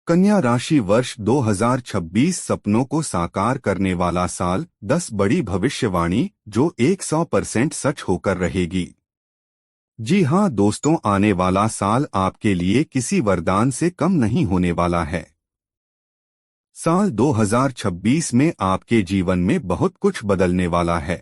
कन्या राशि वर्ष 2026 सपनों को साकार करने वाला साल। 10 बड़ी भविष्यवाणी जो 100% सच होकर रहेगी। जी हाँ दोस्तों, आने वाला साल आपके लिए किसी वरदान से कम नहीं होने वाला है। साल 2026 में आपके जीवन में बहुत कुछ बदलने वाला है।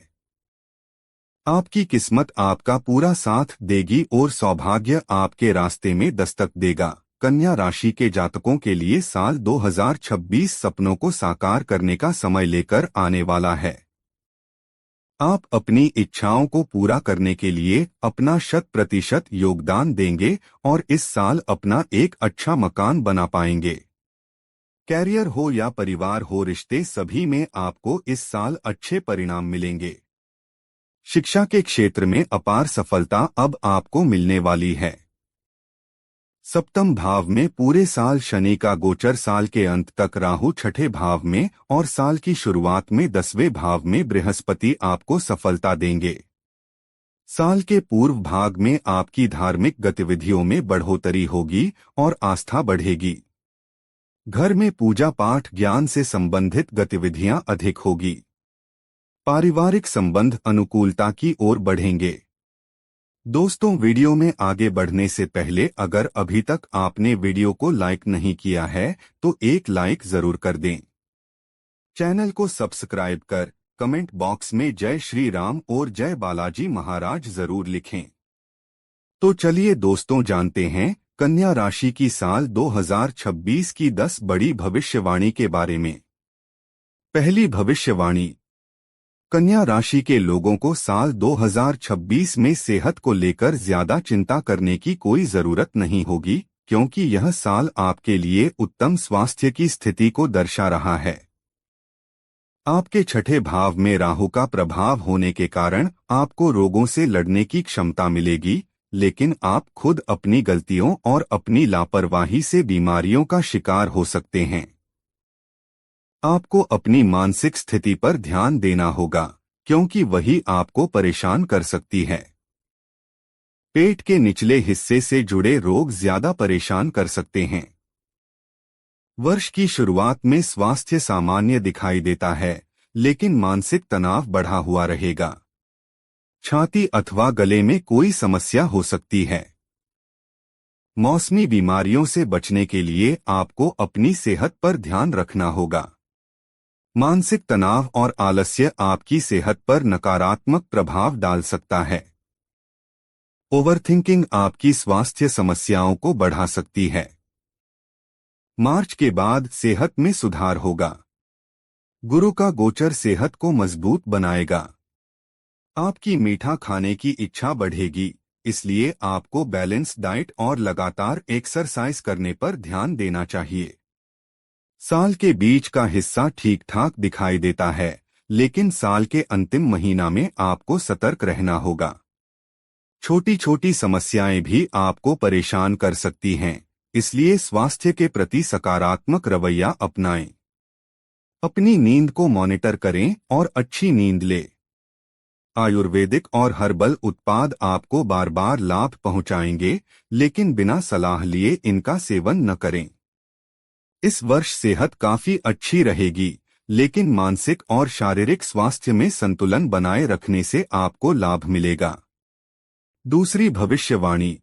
आपकी किस्मत आपका पूरा साथ देगी और सौभाग्य आपके रास्ते में दस्तक देगा। कन्या राशि के जातकों के लिए साल 2026 सपनों को साकार करने का समय लेकर आने वाला है। आप अपनी इच्छाओं को पूरा करने के लिए अपना 100% योगदान देंगे और इस साल अपना एक अच्छा मकान बना पाएंगे। कैरियर हो या परिवार हो, रिश्ते सभी में आपको इस साल अच्छे परिणाम मिलेंगे। शिक्षा के क्षेत्र में अपार सफलता अब आपको मिलने वाली है। सप्तम भाव में पूरे साल शनि का गोचर, साल के अंत तक राहु छठे भाव में और साल की शुरुआत में 10वें भाव में बृहस्पति आपको सफलता देंगे। साल के पूर्व भाग में आपकी धार्मिक गतिविधियों में बढ़ोतरी होगी और आस्था बढ़ेगी। घर में पूजा पाठ, ज्ञान से संबंधित गतिविधियां अधिक होगी। पारिवारिक संबंध अनुकूलता की ओर बढ़ेंगे। दोस्तों, वीडियो में आगे बढ़ने से पहले अगर अभी तक आपने वीडियो को लाइक नहीं किया है तो एक लाइक जरूर कर दें। चैनल को सब्सक्राइब कर कमेंट बॉक्स में जय श्री राम और जय बालाजी महाराज जरूर लिखें। तो चलिए दोस्तों, जानते हैं कन्या राशि की साल 2026 की 10 बड़ी भविष्यवाणी के बारे में। पहली भविष्यवाणी, कन्या राशि के लोगों को साल 2026 में सेहत को लेकर ज्यादा चिंता करने की कोई जरूरत नहीं होगी, क्योंकि यह साल आपके लिए उत्तम स्वास्थ्य की स्थिति को दर्शा रहा है। आपके छठे भाव में राहु का प्रभाव होने के कारण आपको रोगों से लड़ने की क्षमता मिलेगी, लेकिन आप खुद अपनी गलतियों और अपनी लापरवाही से बीमारियों का शिकार हो सकते हैं। आपको अपनी मानसिक स्थिति पर ध्यान देना होगा, क्योंकि वही आपको परेशान कर सकती है। पेट के निचले हिस्से से जुड़े रोग ज्यादा परेशान कर सकते हैं। वर्ष की शुरुआत में स्वास्थ्य सामान्य दिखाई देता है, लेकिन मानसिक तनाव बढ़ा हुआ रहेगा। छाती अथवा गले में कोई समस्या हो सकती है। मौसमी बीमारियों से बचने के लिए आपको अपनी सेहत पर ध्यान रखना होगा। मानसिक तनाव और आलस्य आपकी सेहत पर नकारात्मक प्रभाव डाल सकता है। ओवरथिंकिंग आपकी स्वास्थ्य समस्याओं को बढ़ा सकती है। मार्च के बाद सेहत में सुधार होगा। गुरु का गोचर सेहत को मजबूत बनाएगा। आपकी मीठा खाने की इच्छा बढ़ेगी, इसलिए आपको बैलेंस डाइट और लगातार एक्सरसाइज करने पर ध्यान देना चाहिए। साल के बीच का हिस्सा ठीक ठाक दिखाई देता है, लेकिन साल के अंतिम महीना में आपको सतर्क रहना होगा। छोटी छोटी समस्याएं भी आपको परेशान कर सकती हैं, इसलिए स्वास्थ्य के प्रति सकारात्मक रवैया अपनाएं। अपनी नींद को मॉनिटर करें और अच्छी नींद लें। आयुर्वेदिक और हर्बल उत्पाद आपको बार बार लाभ पहुंचाएंगे, लेकिन बिना सलाह लिए इनका सेवन न करें। इस वर्ष सेहत काफी अच्छी रहेगी, लेकिन मानसिक और शारीरिक स्वास्थ्य में संतुलन बनाए रखने से आपको लाभ मिलेगा। दूसरी भविष्यवाणी,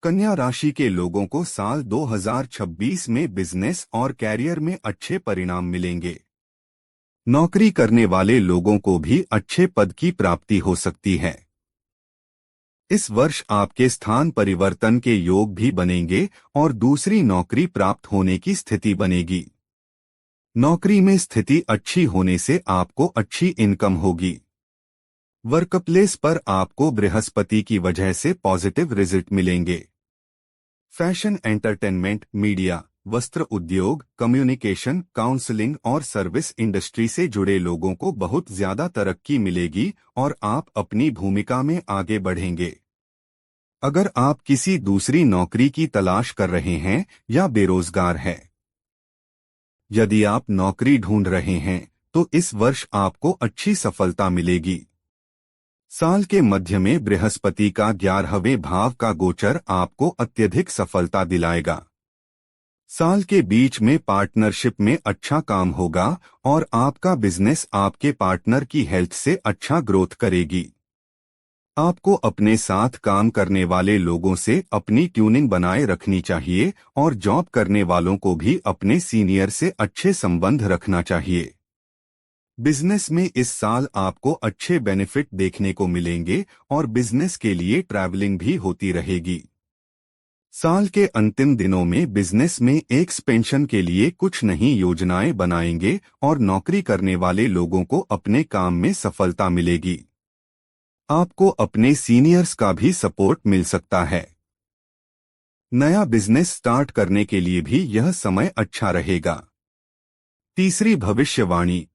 कन्या राशि के लोगों को साल 2026 में बिजनेस और कैरियर में अच्छे परिणाम मिलेंगे। नौकरी करने वाले लोगों को भी अच्छे पद की प्राप्ति हो सकती है। इस वर्ष आपके स्थान परिवर्तन के योग भी बनेंगे और दूसरी नौकरी प्राप्त होने की स्थिति बनेगी। नौकरी में स्थिति अच्छी होने से आपको अच्छी इनकम होगी। वर्कप्लेस पर आपको बृहस्पति की वजह से पॉजिटिव रिजल्ट मिलेंगे। फैशन, एंटरटेनमेंट, मीडिया, वस्त्र उद्योग, कम्युनिकेशन, काउंसलिंग और सर्विस इंडस्ट्री से जुड़े लोगों को बहुत ज्यादा तरक्की मिलेगी और आप अपनी भूमिका में आगे बढ़ेंगे। अगर आप किसी दूसरी नौकरी की तलाश कर रहे हैं या बेरोजगार हैं, यदि आप नौकरी ढूंढ रहे हैं तो इस वर्ष आपको अच्छी सफलता मिलेगी। साल के मध्य में बृहस्पति का 11वें भाव का गोचर आपको अत्यधिक सफलता दिलाएगा। साल के बीच में पार्टनरशिप में अच्छा काम होगा और आपका बिजनेस आपके पार्टनर की हेल्थ से अच्छा ग्रोथ करेगी। आपको अपने साथ काम करने वाले लोगों से अपनी ट्यूनिंग बनाए रखनी चाहिए और जॉब करने वालों को भी अपने सीनियर से अच्छे संबंध रखना चाहिए। बिजनेस में इस साल आपको अच्छे बेनिफिट देखने को मिलेंगे और बिजनेस के लिए ट्रैवलिंग भी होती रहेगी। साल के अंतिम दिनों में बिजनेस में एक्सपेंशन के लिए कुछ नई योजनाएं बनाएंगे और नौकरी करने वाले लोगों को अपने काम में सफलता मिलेगी। आपको अपने सीनियर्स का भी सपोर्ट मिल सकता है। नया बिजनेस स्टार्ट करने के लिए भी यह समय अच्छा रहेगा। तीसरी भविष्यवाणी,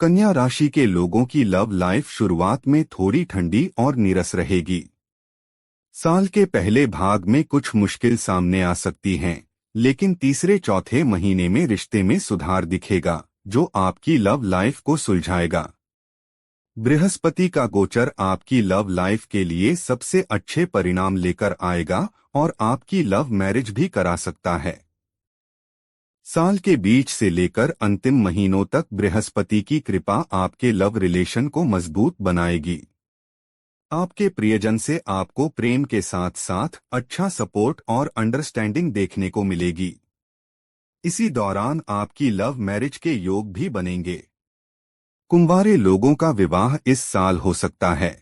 कन्या राशि के लोगों की लव लाइफ शुरुआत में थोड़ी ठंडी और नीरस रहेगी। साल के पहले भाग में कुछ मुश्किल सामने आ सकती हैं, लेकिन तीसरे चौथे महीने में रिश्ते में सुधार दिखेगा जो आपकी लव लाइफ को सुलझाएगा। बृहस्पति का गोचर आपकी लव लाइफ के लिए सबसे अच्छे परिणाम लेकर आएगा और आपकी लव मैरिज भी करा सकता है। साल के बीच से लेकर अंतिम महीनों तक बृहस्पति की कृपा आपके लव रिलेशन को मजबूत बनाएगी। आपके प्रियजन से आपको प्रेम के साथ साथ अच्छा सपोर्ट और अंडरस्टैंडिंग देखने को मिलेगी। इसी दौरान आपकी लव मैरिज के योग भी बनेंगे। कुंवारे लोगों का विवाह इस साल हो सकता है।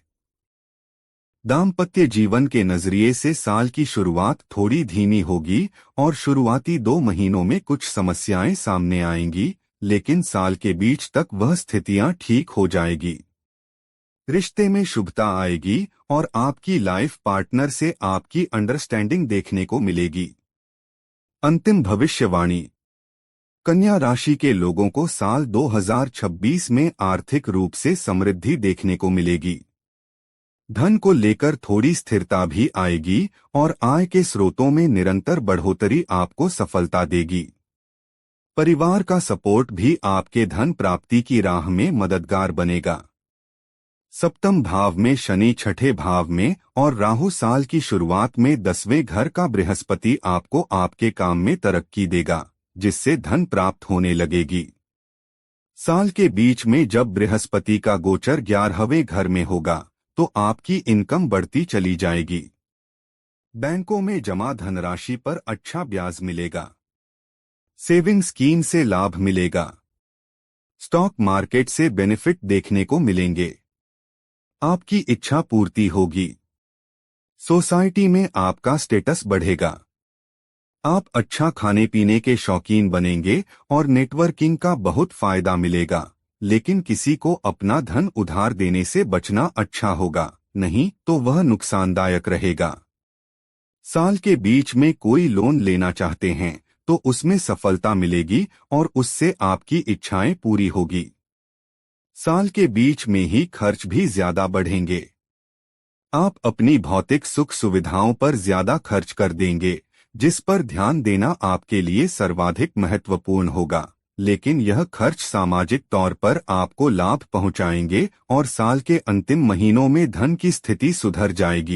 दाम्पत्य जीवन के नजरिए से साल की शुरुआत थोड़ी धीमी होगी और शुरुआती 2 महीनों में कुछ समस्याएं सामने आएंगी, लेकिन साल के बीच तक वह स्थितियां ठीक हो जाएगी। रिश्ते में शुभता आएगी और आपकी लाइफ पार्टनर से आपकी अंडरस्टैंडिंग देखने को मिलेगी। अंतिम भविष्यवाणी, कन्या राशि के लोगों को साल 2026 में आर्थिक रूप से समृद्धि देखने को मिलेगी। धन को लेकर थोड़ी स्थिरता भी आएगी और आय के स्रोतों में निरंतर बढ़ोतरी आपको सफलता देगी। परिवार का सपोर्ट भी आपके धन प्राप्ति की राह में मददगार बनेगा। सप्तम भाव में शनि छठे भाव में और राहु साल की शुरुआत में 10वें घर का बृहस्पति आपको आपके काम में तरक्की देगा, जिससे धन प्राप्त होने लगेगी। साल के बीच में जब बृहस्पति का गोचर 11वें घर में होगा तो आपकी इनकम बढ़ती चली जाएगी। बैंकों में जमा धनराशि पर अच्छा ब्याज मिलेगा। सेविंग स्कीम से लाभ मिलेगा। स्टॉक मार्केट से बेनिफिट देखने को मिलेंगे। आपकी इच्छा पूर्ति होगी। सोसाइटी में आपका स्टेटस बढ़ेगा। आप अच्छा खाने पीने के शौकीन बनेंगे और नेटवर्किंग का बहुत फायदा मिलेगा, लेकिन किसी को अपना धन उधार देने से बचना अच्छा होगा, नहीं तो वह नुकसानदायक रहेगा। साल के बीच में कोई लोन लेना चाहते हैं तो उसमें सफलता मिलेगी और उससे आपकी इच्छाएं पूरी होगी। साल के बीच में ही खर्च भी ज्यादा बढ़ेंगे। आप अपनी भौतिक सुख सुविधाओं पर ज्यादा खर्च कर देंगे, जिस पर ध्यान देना आपके लिए सर्वाधिक महत्वपूर्ण होगा, लेकिन यह खर्च सामाजिक तौर पर आपको लाभ पहुंचाएंगे और साल के अंतिम महीनों में धन की स्थिति सुधर जाएगी।